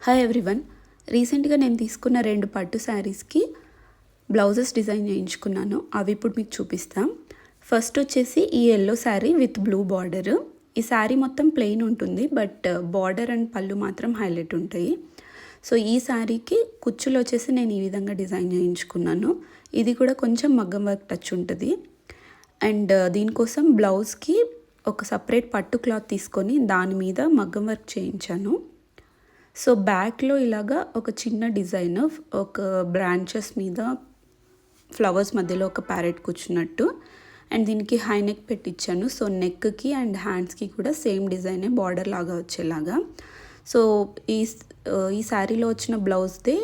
Hi everyone. రీసెంట్గా నేను తీసుకున్న 2 పట్టు శారీస్కి బ్లౌజెస్ డిజైన్ చేయించుకున్నాను. అవి ఇప్పుడు మీకు చూపిస్తాం. ఫస్ట్ వచ్చేసి ఈ yellow sari with blue border. ఈ శారీ మొత్తం ప్లెయిన్ ఉంటుంది, బట్ బార్డర్ అండ్ పళ్ళు మాత్రం హైలైట్ ఉంటాయి. సో ఈ శారీకి కుచ్చులు వచ్చేసి నేను ఈ విధంగా డిజైన్ చేయించుకున్నాను. ఇది కూడా కొంచెం మగ్గం వర్క్ టచ్ ఉంటుంది. అండ్ దీనికోసం బ్లౌజ్కి ఒక సపరేట్ పట్టు క్లాత్ తీసుకొని దాని మీద మగ్గం వర్క్ చేయించాను. సో బ్యాక్లో ఇలాగా ఒక చిన్న డిజైన్, ఒక బ్రాంచెస్ మీద ఫ్లవర్స్ మధ్యలో ఒక ప్యారెట్ కూర్చున్నట్టు, అండ్ దీనికి హై నెక్ పెట్టించాను. సో నెక్కి అండ్ హ్యాండ్స్కి కూడా సేమ్ డిజైనే బార్డర్ లాగా వచ్చేలాగా. సో ఈ శారీలో వచ్చిన బ్లౌజ్దే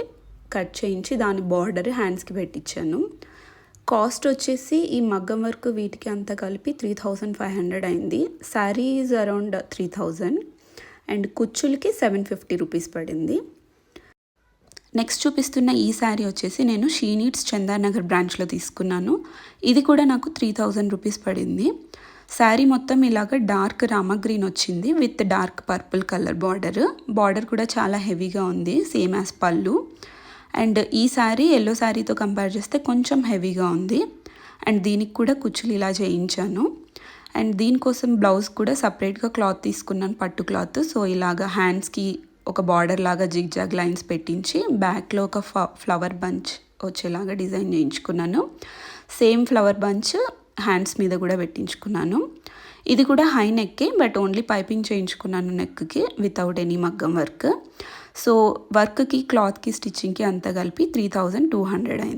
కట్ చేయించి దాని బార్డర్ హ్యాండ్స్కి పెట్టించాను. కాస్ట్ వచ్చేసి ఈ మగ్గం వర్క్ వీటికి అంతా కలిపి 3500 అయింది. శారీ ఈజ్ అరౌండ్ 3000 అండ్ కుచ్చులకి 750 రూపీస్ పడింది. నెక్స్ట్ చూపిస్తున్న ఈ శారీ వచ్చేసి నేను షీ నీడ్స్ చందానగర్ బ్రాంచ్లో తీసుకున్నాను. ఇది కూడా నాకు 3000 రూపీస్ పడింది. శారీ మొత్తం ఇలాగ డార్క్ రామా గ్రీన్ వచ్చింది with dark purple colour border కూడా చాలా హెవీగా ఉంది, సేమ్ యాజ్ పళ్ళు. అండ్ ఈ శారీ ఎల్లో శారీతో కంపేర్ చేస్తే కొంచెం హెవీగా ఉంది. అండ్ దీనికి కూడా కుచ్చులు ఇలా చేయించాను. అండ్ దీనికోసం బ్లౌజ్ కూడా సపరేట్గా క్లాత్ తీసుకున్నాను, పట్టు క్లాత్. సో ఇలాగా హ్యాండ్స్కి ఒక బార్డర్ లాగా జిగ్జాగ్ లైన్స్ పెట్టించి బ్యాక్లో ఒక ఫ్లవర్ బంచ్ వచ్చేలాగా డిజైన్ చేయించుకున్నాను. సేమ్ ఫ్లవర్ బంచ్ హ్యాండ్స్ మీద కూడా పెట్టించుకున్నాను. ఇది కూడా హై నెక్కే, బట్ ఓన్లీ పైపింగ్ చేయించుకున్నాను నెక్కి వితౌట్ ఎనీ మగ్గం వర్క్. సో వర్క్కి క్లాత్కి స్టిచ్చింగ్కి అంతా కలిపి 3200 అయింది.